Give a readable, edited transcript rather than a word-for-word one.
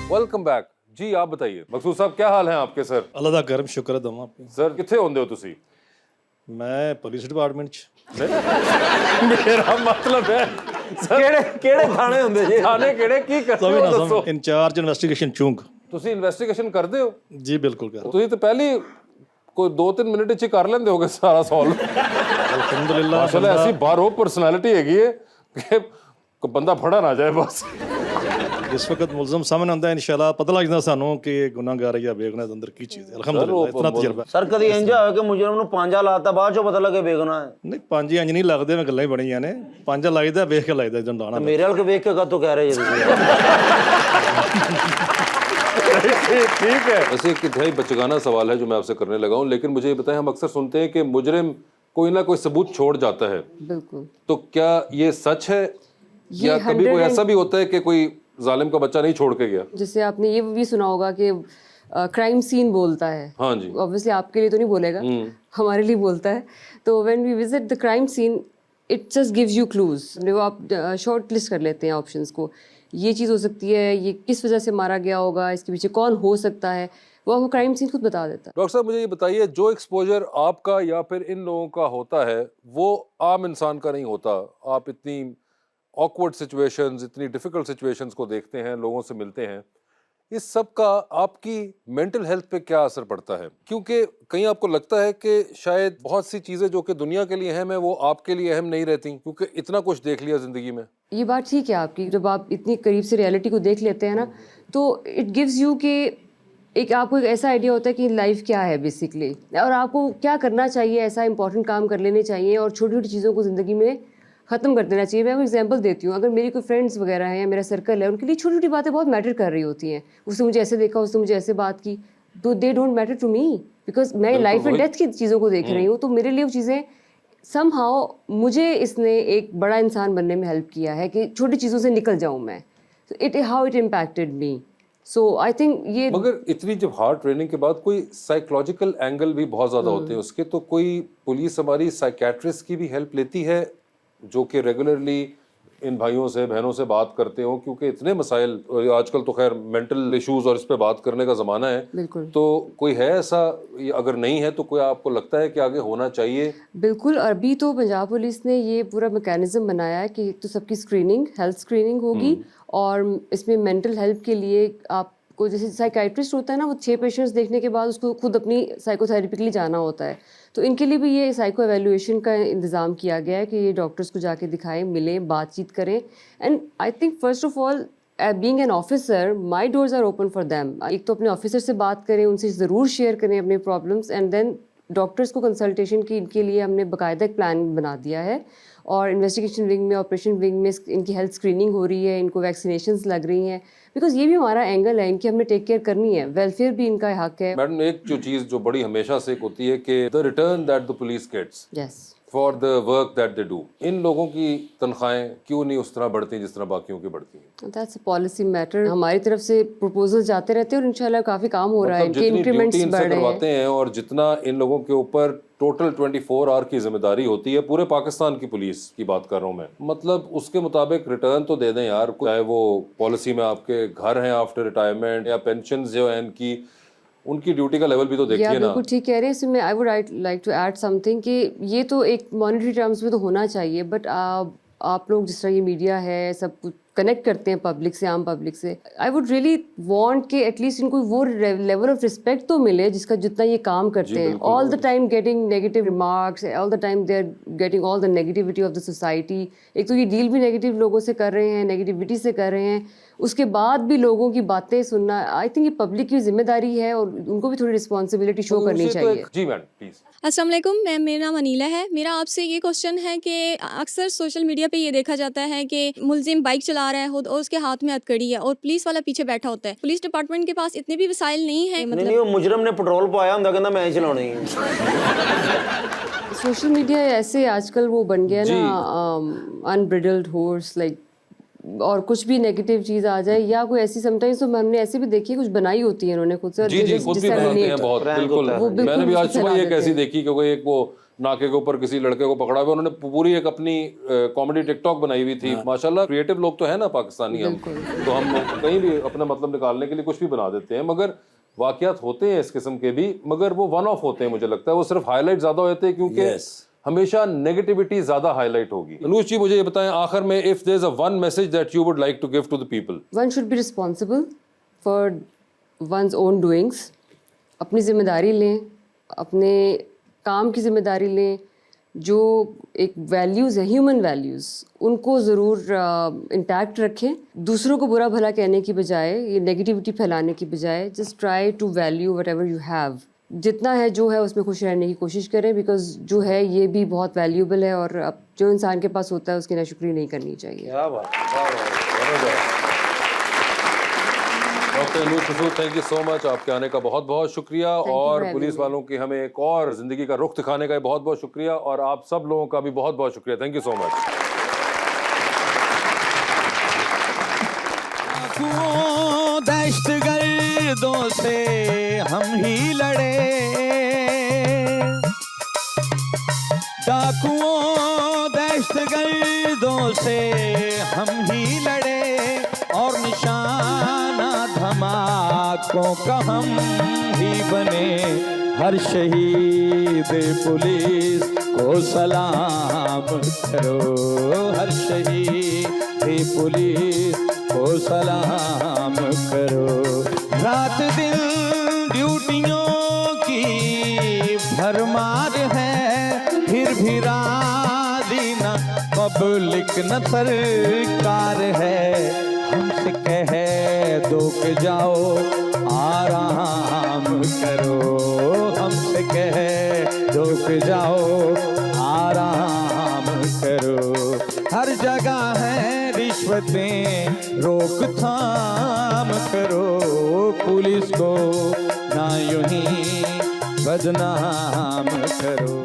Welcome back जी। आप बताइए मकसूद साहब, क्या हाल है आपके सर? अल्लाह दा करम शुक्र है दमा आपकी। सर किथे होंदे हो तुसी? मैं पुलिस डिपार्टमेंट च मेरा मतलब है सर ਕਿਹੜੇ ਥਾਣੇ ਹੁੰਦੇ ਜੀ? थाने केड़े की करते हो दसो? इंचार्ज इन्वेस्टिगेशन चूंक। ਤੁਸੀਂ ਇਨਵੈਸਟੀਗੇਸ਼ਨ ਕਰਦੇ ਹੋ? जी बिल्कुल कर ਤੁਸੀਂ ਤਾਂ ਪਹਿਲੀ ਕੋਈ 2-3 ਮਿੰਟ ਚ ਹੀ ਕਰ ਲੈਂਦੇ ਹੋਗੇ ਸਾਰਾ ਸੋਲਵ। अल्हम्दुलिल्लाह। ਅਸਲ ਐਸੀ ਬਾਹਰੋਂ ਪਰਸਨੈਲਿਟੀ ਹੈਗੀ ਹੈ ਕਿ ਕੋਈ ਬੰਦਾ ਫੜਾ ਨਾ ਜਾਏ ਬਸ। जिस वक्त मुलजम सामने आंदा है इंशाल्लाह पता लग जाता सानू कि गुनाहगार या बेगुनाह अंदर की चीज है। अल्हम्दुलिल्लाह इतना तजर्बा। ਸਰ ਕਦੀ ਇੰਜ ਹੋਇਆ ਕਿ ਮੁਜਰਮ ਨੂੰ ਪਾਂਜਾ ਲਾਤਾ ਬਾਅਦ ਚੋਂ ਪਤਾ ਲੱਗੇ ਬੇਗੁਨਾਹ ਹੈ? नहीं पांच इंज नहीं लगदे, मैं गल्लां ही बड़ियां ने। पांजा लगदा वेख के लगदा जन डाना। ਮੇਰੇ ਵੱਲ ਵੇਖ ਕੇ ਕਾਤੋਂ ਕਹਿ ਰਹੇ ਜੀ ਤੁਸੀਂ? ठीक है। वैसे एक इंतहाई बचगाना सवाल है जो मैं आपसे करने लगा हूँ, लेकिन मुझे ये बताएं, हम अक्सर सुनते हैं कि मुजरिम कोई ना कोई सबूत छोड़ जाता है, बिल्कुल। तो क्या ये सच है या कभी कोई ऐसा भी होता है कि कोई जालिम का बच्चा नहीं छोड़ के गया? जैसे आपने ये भी सुना होगा कि क्राइम सीन बोलता है। हाँ जी। ऑब्वियसली आपके लिए तो नहीं बोलेगा, हमारे लिए बोलता है। तो when we visit the crime scene it just gives you clues. वो आप शॉर्ट लिस्ट कर लेते हैं ऑप्शंस को, ये चीज़ हो सकती है, ये किस वजह से मारा गया होगा, इसके पीछे कौन हो सकता है, वो आपको क्राइम सीन खुद बता देता है। डॉक्टर साहब मुझे ये बताइए, जो एक्सपोजर आपका या फिर इन लोगों का होता है वो आम इंसान का नहीं होता। आप इतनी ऑकवर्ड सिचुएशंस, इतनी डिफिकल्ट सिचुएशंस को देखते हैं, लोगों से मिलते हैं, इस सब का आपकी मेंटल हेल्थ पे क्या असर पड़ता है? क्योंकि कहीं आपको लगता है कि शायद बहुत सी चीज़ें जो कि दुनिया के लिए अहम है वो आपके लिए अहम नहीं रहती, क्योंकि इतना कुछ देख लिया ज़िंदगी में। ये बात ठीक है आपकी, जब आप इतनी करीब से रियलिटी को देख लेते हैं ना, तो इट गिव्स यू कि एक आपको एक ऐसा आइडिया होता है कि लाइफ क्या है बेसिकली, और आपको क्या करना चाहिए, ऐसा इंपॉर्टेंट काम कर लेने चाहिए और छोटी छोटी चीज़ों को ज़िंदगी में ख़त्म कर देना चाहिए। मैं आपको एग्जांपल देती हूँ, अगर मेरी कोई फ्रेंड्स वगैरह हैं या मेरा सर्कल है, उनके लिए छोटी छोटी बातें बहुत मैटर कर रही होती हैं। उसने मुझे ऐसे देखा, उसने मुझे ऐसे बात की, तो they don't matter to me, because मैं लाइफ एंड डेथ की चीज़ों को देख रही हूँ। तो मेरे लिए वो चीज़ें समहाउ, मुझे इसने एक बड़ा इंसान बनने में हेल्प किया है कि छोटी चीज़ों से निकल जाऊँ मैं। It how it impacted me. So I think ये, मगर इतनी जब हार्ड ट्रेनिंग के बाद कोई साइकोलॉजिकल एंगल भी बहुत ज़्यादा होते हैं उसके, तो कोई पुलिस हमारी साइकेट्रिस्ट की भी हेल्प लेती है जो कि रेगुलरली इन भाइयों से बहनों से बात करते हो? क्योंकि इतने मसाइल आजकल तो खैर मेंटल इश्यूज और इस पे बात करने का ज़माना है। बिल्कुल। तो कोई है ऐसा, अगर नहीं है तो कोई आपको लगता है कि आगे होना चाहिए? बिल्कुल। अभी तो पंजाब पुलिस ने ये पूरा मैकेनिज्म बनाया है कि तो सबकी स्क्रीनिंग, हेल्थ स्क्रीनिंग होगी, और इसमें मेंटल हेल्थ के लिए आपको, जैसे साइकाइट्रिस्ट होता है ना, वो 6 पेशेंट्स देखने के बाद उसको खुद अपनी साइकोथेरेपी के लिए जाना होता है, तो इनके लिए भी ये साइको एवेल्यूएशन का इंतज़ाम किया गया है कि ये डॉक्टर्स को जाके दिखाएं, मिलें, बातचीत करें। And I think first of all being an officer, my doors are open for them. एक तो अपने ऑफिसर से बात करें, उनसे ज़रूर शेयर करें अपने प्रॉब्लम्स, एंड देन डॉक्टर्स को कंसल्टेशन की इनके लिए हमने बाकायदा एक प्लान बना दिया है, और इन्वेस्टिगेशन विंग में, ऑपरेशन विंग में इनकी हेल्थ स्क्रीनिंग हो रही है, इनको वैक्सीनेशंस लग रही हैं, बिकॉज ये भी हमारा एंगल है, इनकी हमने टेक केयर करनी है, वेलफेयर भी इनका हक है। मैडम, एक जो चीज़ जो बड़ी हमेशा से एक होती है कि the return that the police gets yes, for the work that they do, इन लोगों की तनख्वाहें क्यों नहीं उस तरह बढ़ती जिस तरह बाकियों की बढ़ती हैं? That's a policy matter. हमारी तरफ से प्रपोजल जाते रहते हैं और इंशाल्लाह काफ़ी काम हो रहा है, मतलब इनके जितनी इंक्रीमेंट्स ड्यूटी बढ़ इनसे रहे हैं। करवाते हैं और जितना इन लोगों के ऊपर टोटल 24 आवर की जिम्मेदारी होती है, पूरे पाकिस्तान की पुलिस की बात कर रहा हूँ मैं, मतलब उसके मुताबिक रिटर्न तो दे दें यार। चाहे वो पॉलिसी में आपके घर हैं आफ्टर रिटायरमेंट या पेंशन जो है इनकी, उनकी ड्यूटी का लेवल भी तो देखिए ना। बिल्कुल ठीक कह रहे हैं। इसमें I would like to add something कि ये तो एक मॉनेटरी टर्म्स में तो होना चाहिए, बट आप लोग जिस तरह ये मीडिया है सब कुछ कनेक्ट करते हैं पब्लिक से, आम पब्लिक से, आई वुड रियली वांट कि एटलीस्ट इनको वो लेवल ऑफ रिस्पेक्ट तो मिले जिसका जितना ये काम करते हैं। All the time getting negative remarks, all the time they are getting all the negativity of the society. एक तो ये डील भी नेगेटिव लोगों से कर रहे हैं, नेगेटिविटी से कर रहे हैं, उसके बाद भी लोगों की बातें सुनना, आई थिंक ये पब्लिक की जिम्मेदारी है और उनको भी थोड़ी रिस्पॉन्सिबिलिटी शो करनी चाहिए। जी मैडम प्लीज। अस्सलाम वालेकुम, मेरा नाम अनीला है। मेरा आपसे ये क्वेश्चन है कि अक्सर सोशल मीडिया पे ये देखा जाता है कि मुलजिम बाइक चला रहा है और उसके हाथ में हथकड़ी है और पुलिस वाला पीछे बैठा होता है। पुलिस डिपार्टमेंट के पास इतने भी वसाइल नहीं है। मतलब नहीं, वो मुजरम ने पेट्रोल पाया हुंदा, कहंदा मैं चलाउणी है। सोशल मीडिया ऐसे आजकल वो बन गया ना, अनब्रिडल्ड हॉर्स, लाइक, और कुछ भी नेगेटिव चीज़ आ जाए या कोई ऐसी, समटाइम्स तो हमने ऐसे भी देखी, कुछ बनाई होती है उन्होंने खुद से, जी जी, खुद भी बनाते हैं बहुत, बिल्कुल। मैंने भी आज सुबह एक ऐसी देखी, क्योंकि एक वो नाके के ऊपर किसी लड़के को पकड़ा हुआ, उन्होंने पूरी एक अपनी कॉमेडी टिकटॉक बनाई हुई थी। माशाल्लाह क्रिएटिव लोग तो है ना पाकिस्तानी हम, तो हम कहीं भी अपना मतलब निकालने के लिए कुछ भी बना देते हैं, मगर वाकयात होते हैं इस किस्म के भी, मगर वो वन ऑफ होते हैं। मुझे लगता है वो सिर्फ हाईलाइट ज्यादा होते हैं क्योंकि हमेशा नेगेटिविटी ज्यादा हाईलाइट होगी। अनुज जी मुझे ये बताएं आखिर में, if there is a one message that you would like to give to the people. One should be responsible for one's own doings. अपनी जिम्मेदारी लें, अपने काम की जिम्मेदारी लें। जो एक वैल्यूज़ है, ह्यूमन वैल्यूज़, उनको ज़रूर इंटैक्ट रखें। दूसरों को बुरा भला कहने की बजाय, ये नेगेटिविटी फैलाने की बजाय, just try to value whatever you have. जितना है जो है उसमें खुश रहने की कोशिश करें, बिकॉज जो है ये भी बहुत वैल्यूबल है और अब जो इंसान के पास होता है उसकी नाशुक्री नहीं करनी चाहिए। डॉक्टर अनुज कसूर, थैंक यू सो मच। आपके आने का बहुत बहुत शुक्रिया, और for पुलिस having वालों की हमें एक और जिंदगी का रुख दिखाने का बहुत बहुत शुक्रिया, और आप सब लोगों का भी बहुत बहुत शुक्रिया। Thank you so much. दहशतगर्दों से हम ही लड़े, डाकुओं दहशतगर्दों से हम ही लड़े, और निशाना धमाकों का हम ही बने। हर शहीद पुलिस को सलाम करो, हर शहीद पुलिस को सलाम करो। रात दिन ड्यूटियों की भरमार है, फिर भी राजी न पब्लिक न सरकार है। हमसे कह दो कि जाओ आराम करो, हमसे कह दो कि जाओ आराम करो। हर जगह है रिश्वतें, रोकथाम करो। पुलिस को ना यूं ही बदनाम करो।